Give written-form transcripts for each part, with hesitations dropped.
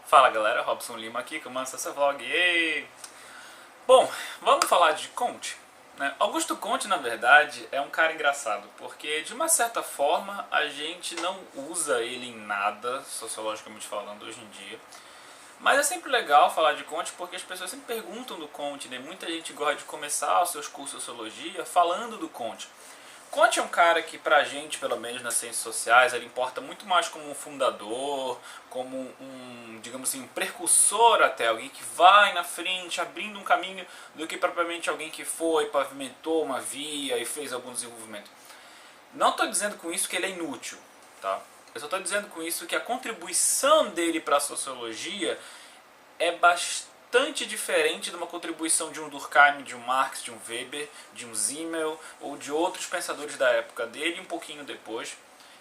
Fala galera, Robson Lima aqui, comando esse vlog. Ei! Bom, vamos falar de Comte, né? Augusto Comte, na verdade, é um cara engraçado, porque de uma certa forma a gente não usa ele em nada, sociologicamente falando, hoje em dia. Mas é sempre legal falar de Comte porque as pessoas sempre perguntam do Comte, né? Muita gente gosta de começar os seus cursos de sociologia falando do Comte. Comte é um cara que pra gente, pelo menos nas ciências sociais, ele importa muito mais como um fundador, como um, digamos assim, um precursor até, alguém que vai na frente, abrindo um caminho, do que propriamente alguém que foi, pavimentou uma via e fez algum desenvolvimento. Não estou dizendo com isso que ele é inútil, tá? Eu só estou dizendo com isso que a contribuição dele para a sociologia é bastante diferente de uma contribuição de um Durkheim, de um Marx, de um Weber, de um Simmel ou de outros pensadores da época dele, um pouquinho depois,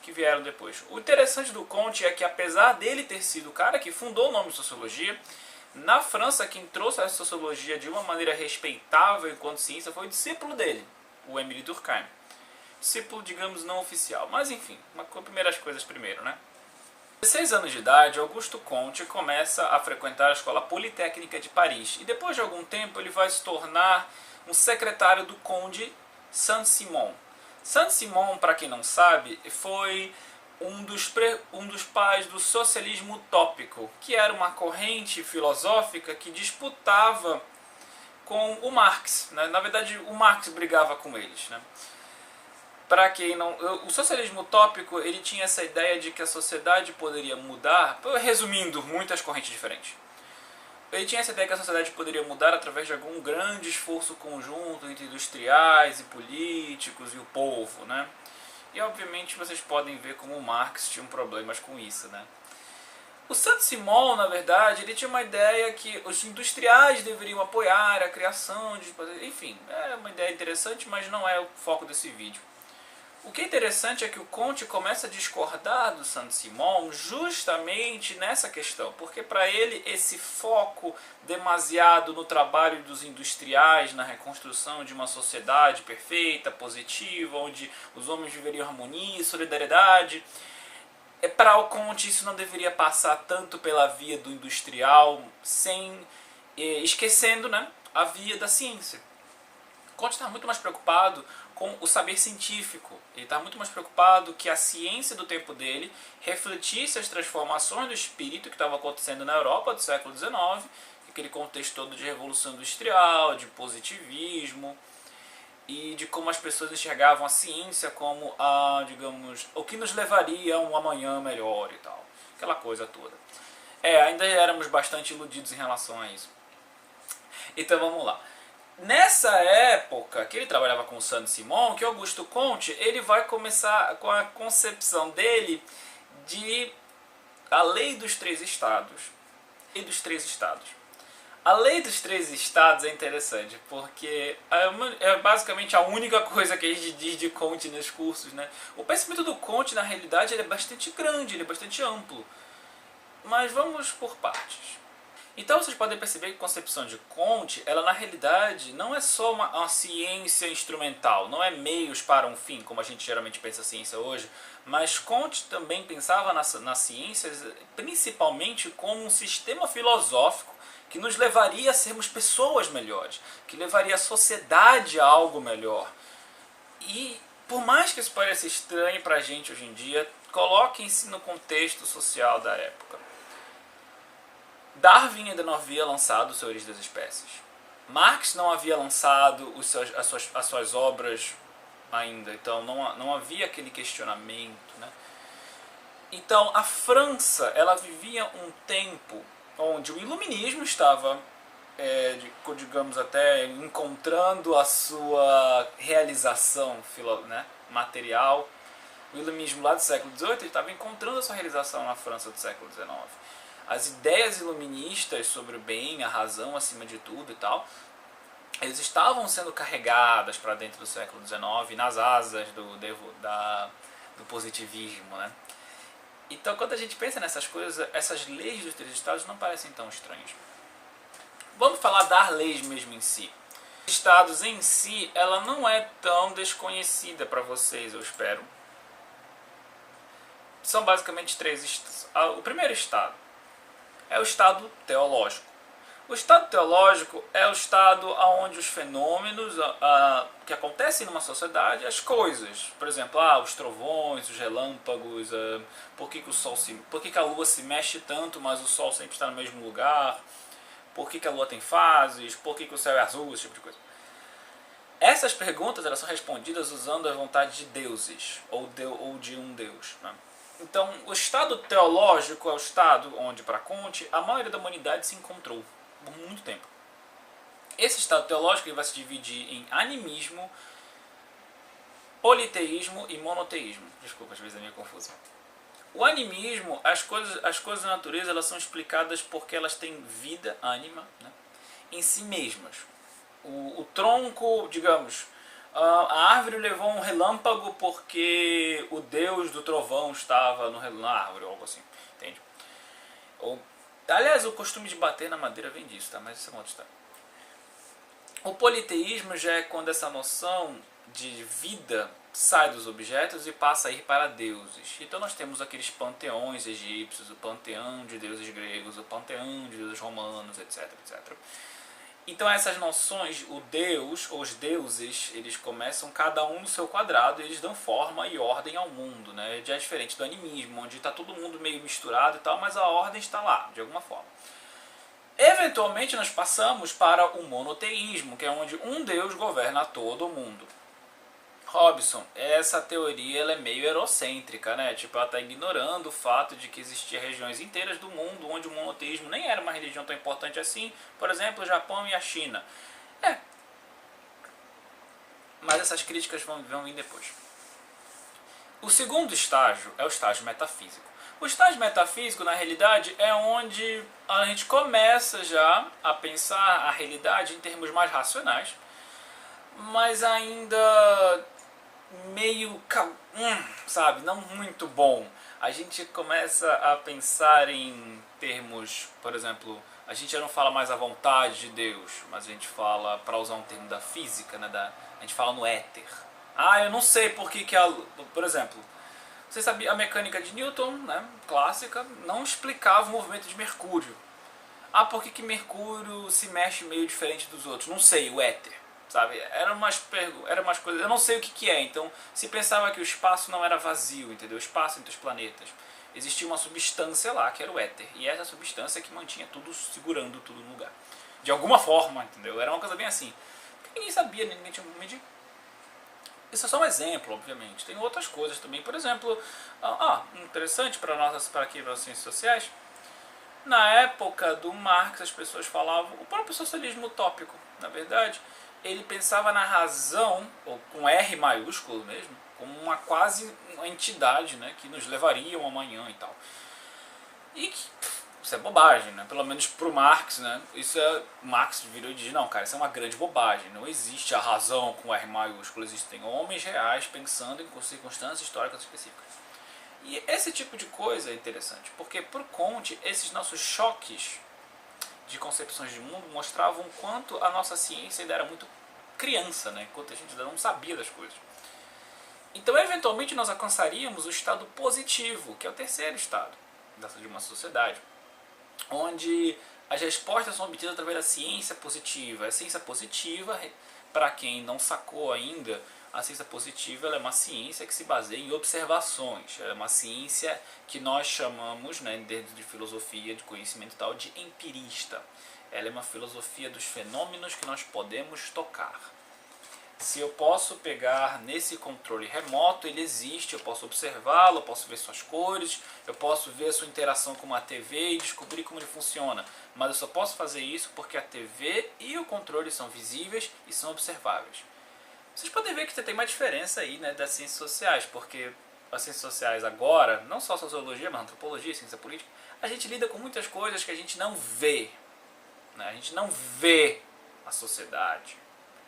que vieram depois. O interessante do Comte é que, apesar dele ter sido o cara que fundou o nome de sociologia, na França quem trouxe a sociologia de uma maneira respeitável enquanto ciência foi o discípulo dele, o Émile Durkheim. Discípulo, digamos, não oficial, mas enfim, primeiras coisas primeiro, né? 16 anos de idade, Augusto Comte começa a frequentar a Escola Politécnica de Paris e depois de algum tempo ele vai se tornar um secretário do Conde Saint-Simon. Saint-Simon, para quem não sabe, foi um dos pais do socialismo utópico, que era uma corrente filosófica que disputava com o Marx, né? Na verdade, o Marx brigava com eles, né? Para quem não, o socialismo utópico ele tinha essa ideia de que a sociedade poderia mudar, resumindo, muitas correntes diferentes. Ele tinha essa ideia que a sociedade poderia mudar através de algum grande esforço conjunto entre industriais e políticos e o povo, né? E obviamente vocês podem ver como o Marx tinha problemas com isso, né? O Saint-Simon, na verdade, ele tinha uma ideia que os industriais deveriam apoiar a criação de... Enfim, é uma ideia interessante, mas não é o foco desse vídeo. O que é interessante é que o Comte começa a discordar do Saint-Simon justamente nessa questão, porque para ele esse foco demasiado no trabalho dos industriais, na reconstrução de uma sociedade perfeita, positiva, onde os homens viveriam em harmonia e solidariedade, para o Comte isso não deveria passar tanto pela via do industrial, esquecendo, né, a via da ciência. Comte está muito mais preocupado com o saber científico. Ele está muito mais preocupado que a ciência do tempo dele refletisse as transformações do espírito que estavam acontecendo na Europa do século XIX, aquele contexto todo de revolução industrial, de positivismo e de como as pessoas enxergavam a ciência como digamos, o que nos levaria a um amanhã melhor e tal. Aquela coisa toda. Ainda éramos bastante iludidos em relação a isso. Então vamos lá. Nessa época que ele trabalhava com o Saint-Simon, que Augusto Comte ele vai começar com a concepção dele de a lei dos três estados e dos três estados. A lei dos três estados é interessante porque é basicamente a única coisa que a gente diz de Comte nos cursos, né? O pensamento do Comte na realidade ele é bastante grande, ele é bastante amplo, mas vamos por partes. Então vocês podem perceber que a concepção de Comte, ela na realidade não é só uma ciência instrumental, não é meios para um fim, como a gente geralmente pensa a ciência hoje, mas Comte também pensava nas ciências principalmente como um sistema filosófico que nos levaria a sermos pessoas melhores, que levaria a sociedade a algo melhor. E por mais que isso pareça estranho para a gente hoje em dia, coloquem-se no contexto social da época. Darwin ainda não havia lançado Sua Origem das Espécies. Marx não havia lançado as suas obras ainda, então não havia aquele questionamento, né? Então a França ela vivia um tempo onde o iluminismo estava, digamos até, encontrando a sua realização né, material. O iluminismo lá do século XVIII estava encontrando a sua realização na França do século XIX. As ideias iluministas sobre o bem, a razão acima de tudo e tal, eles estavam sendo carregadas para dentro do século XIX, nas asas do positivismo, né? Então, quando a gente pensa nessas coisas, essas leis dos três estados não parecem tão estranhas. Vamos falar das leis mesmo em si. Os estados em si, ela não é tão desconhecida para vocês, eu espero. São basicamente três estados. O primeiro estado é o estado teológico. O estado teológico é o estado onde os fenômenos que acontecem numa sociedade, as coisas, por exemplo, os trovões, os relâmpagos, por que a lua se mexe tanto, mas o sol sempre está no mesmo lugar, por que a lua tem fases, por que o céu é azul, esse tipo de coisa. Essas perguntas elas são respondidas usando a vontade de deuses, ou de um deus, né? Então, o estado teológico é o estado onde, para Comte, a maioria da humanidade se encontrou por muito tempo. Esse estado teológico ele vai se dividir em animismo, politeísmo e monoteísmo. Desculpa, às vezes é meio confuso. O animismo, as coisas da natureza elas são explicadas porque elas têm vida, ânima, né, em si mesmas. O tronco, digamos, a árvore levou um relâmpago porque o deus do trovão estava na árvore, ou algo assim, entende? Aliás, o costume de bater na madeira vem disso, tá? Mas isso é uma outra história. O politeísmo já é quando essa noção de vida sai dos objetos e passa a ir para deuses. Então nós temos aqueles panteões egípcios, o panteão de deuses gregos, o panteão de deuses romanos, etc, etc. Então essas noções, o deus ou os deuses, eles começam cada um no seu quadrado e eles dão forma e ordem ao mundo, né? Já é diferente do animismo, onde está todo mundo meio misturado e tal, mas a ordem está lá, de alguma forma. Eventualmente nós passamos para o monoteísmo, que é onde um deus governa todo o mundo. Robson, essa teoria ela é meio eurocêntrica, né? Tipo, ela está ignorando o fato de que existiam regiões inteiras do mundo onde o monoteísmo nem era uma religião tão importante assim, por exemplo, o Japão e a China. Mas essas críticas vão vir depois. O segundo estágio é o estágio metafísico. O estágio metafísico, na realidade, é onde a gente começa já a pensar a realidade em termos mais racionais, mas ainda meio, sabe, não muito bom. A gente começa a pensar em termos, por exemplo, a gente já não fala mais a vontade de Deus, mas a gente fala, para usar um termo da física, né, a gente fala no éter. Eu não sei por que por exemplo, você sabia a mecânica de Newton, né, clássica, não explicava o movimento de Mercúrio. Por que Mercúrio se mexe meio diferente dos outros? Não sei, o éter. Sabe? Eram umas coisas, eu não sei o que é, então se pensava que o espaço não era vazio, entendeu? O espaço entre os planetas. Existia uma substância lá, que era o éter, e essa substância que mantinha tudo, segurando tudo no lugar. De alguma forma, entendeu? Era uma coisa bem assim. Porque ninguém sabia, ninguém tinha medir. Isso é só um exemplo, obviamente. Tem outras coisas também, por exemplo, interessante para as ciências sociais. Na época do Marx, as pessoas falavam, o próprio socialismo utópico, na verdade, ele pensava na razão, ou com R maiúsculo mesmo, como quase uma entidade, né, que nos levaria ao amanhã e tal. E que isso é bobagem, né? Pelo menos pro Marx, né? Marx virou e disse, não, cara, isso é uma grande bobagem. Não existe a razão com R maiúsculo, existem homens reais pensando em circunstâncias históricas específicas. E esse tipo de coisa é interessante, porque por Comte, esses nossos choques de concepções de mundo mostravam o quanto a nossa ciência ainda era muito criança, né? Enquanto a gente ainda não sabia das coisas. Então, eventualmente, nós alcançaríamos o estado positivo, que é o terceiro estado de uma sociedade, onde as respostas são obtidas através da ciência positiva. A ciência positiva, para quem não sacou ainda, a ciência positiva ela é uma ciência que se baseia em observações. Ela é uma ciência que nós chamamos, né, dentro de filosofia, de conhecimento e tal, de empirista. Ela é uma filosofia dos fenômenos que nós podemos tocar. Se eu posso pegar nesse controle remoto, ele existe, eu posso observá-lo, eu posso ver suas cores, eu posso ver a sua interação com uma TV e descobrir como ele funciona. Mas eu só posso fazer isso porque a TV e o controle são visíveis e são observáveis. Vocês podem ver que tem uma diferença aí, né, das ciências sociais, porque as ciências sociais agora, não só sociologia, mas antropologia, ciência política, a gente lida com muitas coisas que a gente não vê. Né? A gente não vê a sociedade.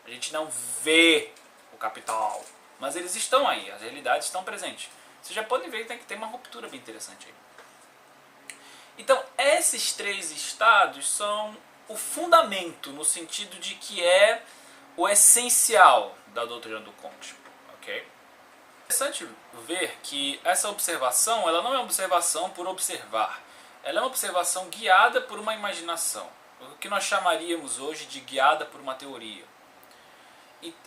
A gente não vê o capital, mas eles estão aí, as realidades estão presentes. Vocês já podem ver que tem que ter uma ruptura bem interessante aí. Então, esses três estados são o fundamento, no sentido de que é o essencial da doutrina do Comte. Okay? É interessante ver que essa observação ela não é observação por observar. ela é uma observação guiada por uma imaginação, o que nós chamaríamos hoje de guiada por uma teoria.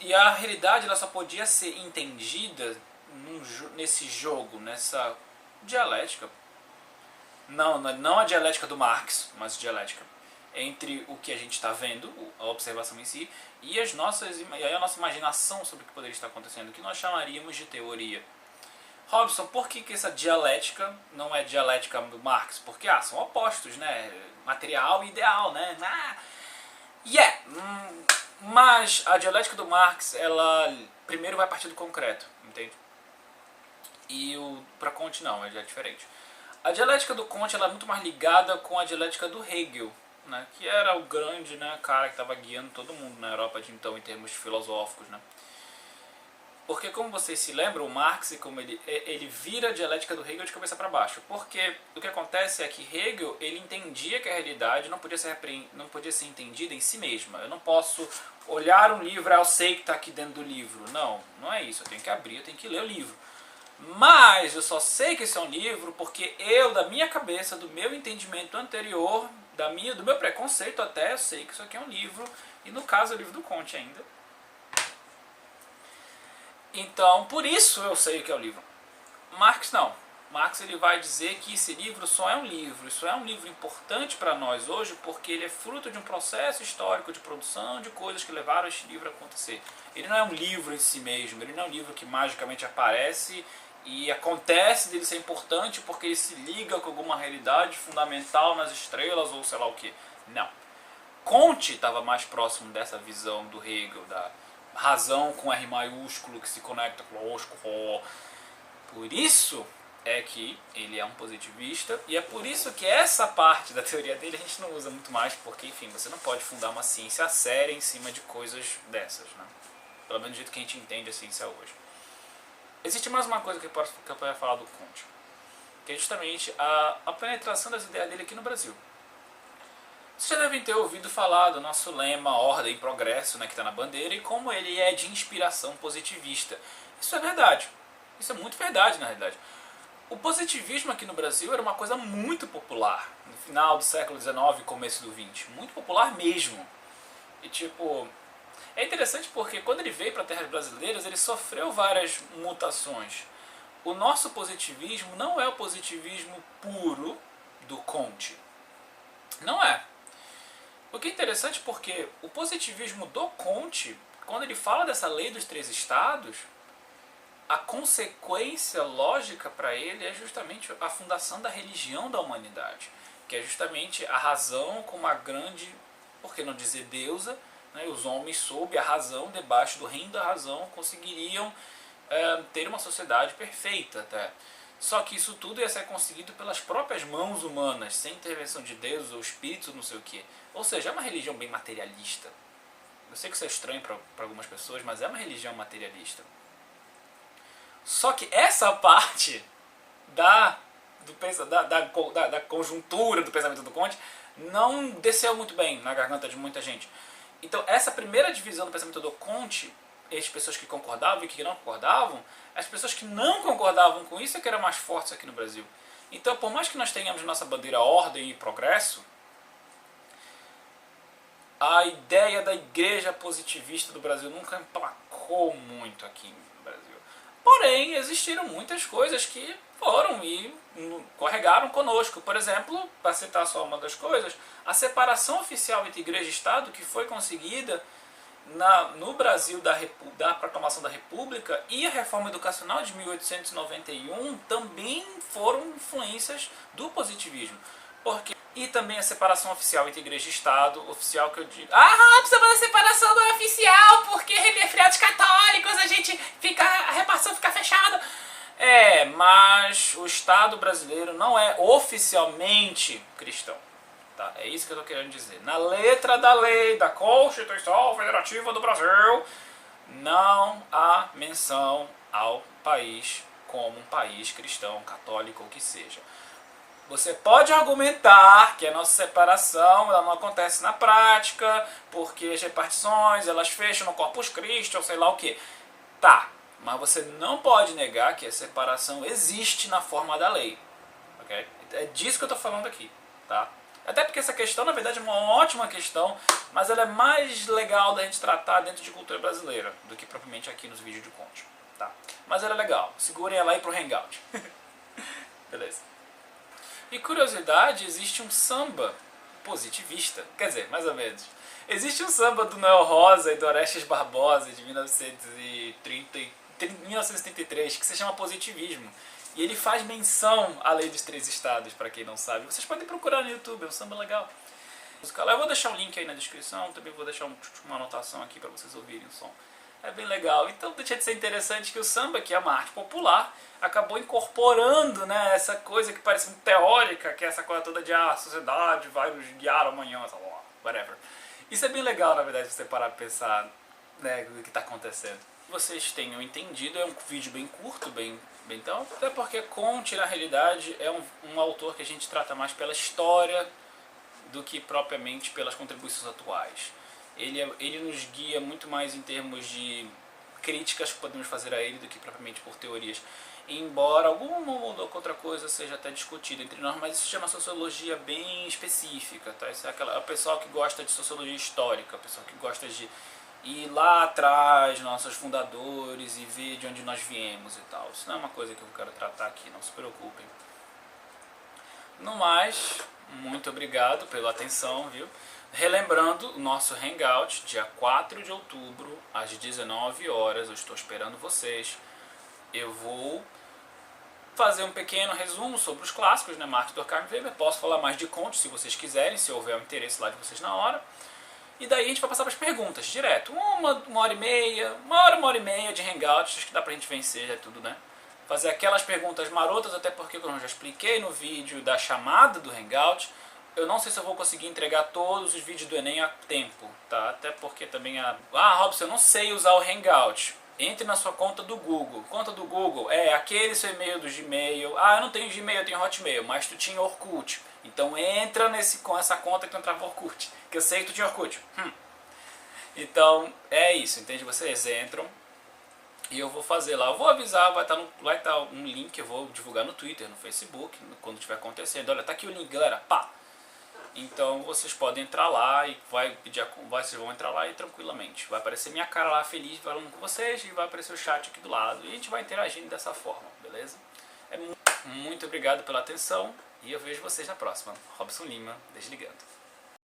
E a realidade ela só podia ser entendida nesse jogo, nessa dialética. Não a dialética do Marx, mas dialética entre o que a gente está vendo, a observação em si, e a nossa imaginação sobre o que poderia estar acontecendo, que nós chamaríamos de teoria. Robson, por que essa dialética não é dialética do Marx? Porque são opostos, né? Material e ideal, né? Mas a dialética do Marx, ela primeiro vai partir do concreto, entende? E para Comte não, é diferente. A dialética do Comte ela é muito mais ligada com a dialética do Hegel, né? Que era o grande, né, cara que estava guiando todo mundo na Europa de então em termos filosóficos, né? Porque, como vocês se lembram, o Marx, como ele vira a dialética do Hegel de cabeça para baixo. Porque o que acontece é que Hegel ele entendia que a realidade não podia ser entendida em si mesma. Eu não posso olhar um livro, eu sei que está aqui dentro do livro. Não é isso. Eu tenho que abrir, eu tenho que ler o livro. Mas eu só sei que isso é um livro porque eu, da minha cabeça, do meu entendimento anterior, do meu preconceito até, eu sei que isso aqui é um livro. E no caso, é o livro do Comte ainda. Então, por isso eu sei o que é o livro. Marx não. Marx ele vai dizer que esse livro só é um livro. Isso é um livro importante para nós hoje porque ele é fruto de um processo histórico de produção de coisas que levaram este livro a acontecer. Ele não é um livro em si mesmo. Ele não é um livro que magicamente aparece e acontece dele ser importante porque ele se liga com alguma realidade fundamental nas estrelas ou sei lá o que. Não. Comte estava mais próximo dessa visão do Hegel, da razão com R maiúsculo que se conecta conosco. Por isso é que ele é um positivista e é por isso que essa parte da teoria dele a gente não usa muito mais porque, enfim, você não pode fundar uma ciência séria em cima de coisas dessas, né? Pelo menos do jeito que a gente entende a ciência hoje. Existe mais uma coisa que eu posso falar do Comte, que é justamente a penetração das ideias dele aqui no Brasil. Vocês já devem ter ouvido falar do nosso lema Ordem e Progresso, né, que está na bandeira, e como ele é de inspiração positivista. Isso é verdade. Isso é muito verdade, na realidade. O positivismo aqui no Brasil era uma coisa muito popular, no final do século XIX e começo do XX. Muito popular mesmo. E tipo, é interessante porque quando ele veio para terras brasileiras, ele sofreu várias mutações. O nosso positivismo não é o positivismo puro do Comte. Não é. O que é interessante porque o positivismo do Comte, quando ele fala dessa lei dos três estados, a consequência lógica para ele é justamente a fundação da religião da humanidade, que é justamente a razão como a grande, por que não dizer deusa, né? Os homens sob a razão, debaixo do reino da razão, conseguiriam ter uma sociedade perfeita até. Só que isso tudo ia ser conseguido pelas próprias mãos humanas, sem intervenção de Deus ou espíritos, não sei o que. Ou seja, é uma religião bem materialista. Eu sei que isso é estranho para algumas pessoas, mas é uma religião materialista. Só que essa parte da conjuntura do pensamento do Comte não desceu muito bem na garganta de muita gente. Então essa primeira divisão do pensamento do Comte, as pessoas que concordavam e que não concordavam, as pessoas que não concordavam com isso é que eram mais fortes aqui no Brasil. Então, por mais que nós tenhamos nossa bandeira ordem e progresso, a ideia da igreja positivista do Brasil nunca emplacou muito aqui no Brasil. Porém, existiram muitas coisas que foram e corregaram conosco. Por exemplo, para citar só uma das coisas, a separação oficial entre igreja e Estado que foi conseguida no Brasil da proclamação da República e a reforma educacional de 1891 também foram influências do positivismo. E também a separação oficial entre igreja e Estado, oficial que eu digo... precisa fazer a separação não é oficial, porque feriados católicos, a repartição fica fechada. Mas o Estado brasileiro não é oficialmente cristão. Tá? É isso que eu estou querendo dizer. Na letra da lei da Constituição Federativa do Brasil, não há menção ao país como um país cristão, católico ou que seja. Você pode argumentar que a nossa separação ela não acontece na prática, porque as repartições elas fecham no Corpus Christi ou sei lá o que. Tá, mas você não pode negar que a separação existe na forma da lei. Okay? É disso que eu tô falando aqui, tá? Até porque essa questão, na verdade, é uma ótima questão, mas ela é mais legal da gente tratar dentro de cultura brasileira do que propriamente aqui nos vídeos de conte, tá? Mas ela é legal. Segurem ela aí pro Hangout. Beleza. E curiosidade, existe um samba positivista, quer dizer, mais ou menos. Existe um samba do Noel Rosa e do Orestes Barbosa de 1933 que se chama Positivismo. E ele faz menção à Lei dos Três Estados, para quem não sabe. Vocês podem procurar no YouTube, é um samba legal. Eu vou deixar um link aí na descrição, também vou deixar uma anotação aqui para vocês ouvirem o som. É bem legal. Então deixa de ser interessante que o samba, que é uma arte popular, acabou incorporando, né, essa coisa que parece muito teórica, que é essa coisa toda de a sociedade vai nos guiar amanhã, whatever. Isso é bem legal, na verdade, você parar para pensar, né, o que está acontecendo. Vocês tenham entendido, é um vídeo bem curto, bem então, até porque Conte, na realidade, é um autor que a gente trata mais pela história do que propriamente pelas contribuições atuais. Ele nos guia muito mais em termos de críticas que podemos fazer a ele do que propriamente por teorias. Embora alguma ou outra coisa seja até discutida entre nós, mas isso é uma sociologia bem específica, tá? Isso é o pessoal que gosta de sociologia histórica, o pessoal que gosta de ir lá atrás, nossos fundadores, e ver de onde nós viemos e tal. Isso não é uma coisa que eu quero tratar aqui, não se preocupem. No mais, muito obrigado pela atenção, viu? Relembrando o nosso Hangout, dia 4 de outubro, às 19 horas, eu estou esperando vocês. Eu vou fazer um pequeno resumo sobre os clássicos, né? Marx, Durkheim, Weber. Posso falar mais de Conte, se vocês quiserem, se houver um interesse lá de vocês na hora. E daí a gente vai passar para as perguntas, direto. Uma hora e meia, uma hora e meia de Hangout, acho que dá pra gente vencer, já é tudo, né? Fazer aquelas perguntas marotas, até porque, como eu já expliquei no vídeo da chamada do Hangout, eu não sei se eu vou conseguir entregar todos os vídeos do Enem a tempo, tá? Até porque também Robson, eu não sei usar o Hangout. Entre na sua conta do Google. Conta do Google é aquele seu e-mail do Gmail. Eu não tenho Gmail, eu tenho Hotmail, mas tu tinha Orkut. Então entra com essa conta que tu entrava no Orkut, que eu sei que tu tinha Orkut. Então é isso, entende? Vocês entram e eu vou fazer lá. Eu vou avisar, vai estar um link, eu vou divulgar no Twitter, no Facebook, quando estiver acontecendo. Olha, tá aqui o link, galera, pá! Então vocês podem entrar lá e vocês vão entrar lá e tranquilamente. Vai aparecer minha cara lá feliz falando com vocês e vai aparecer o chat aqui do lado. E a gente vai interagindo dessa forma, beleza? Muito obrigado pela atenção e eu vejo vocês na próxima. Robson Lima, desligando.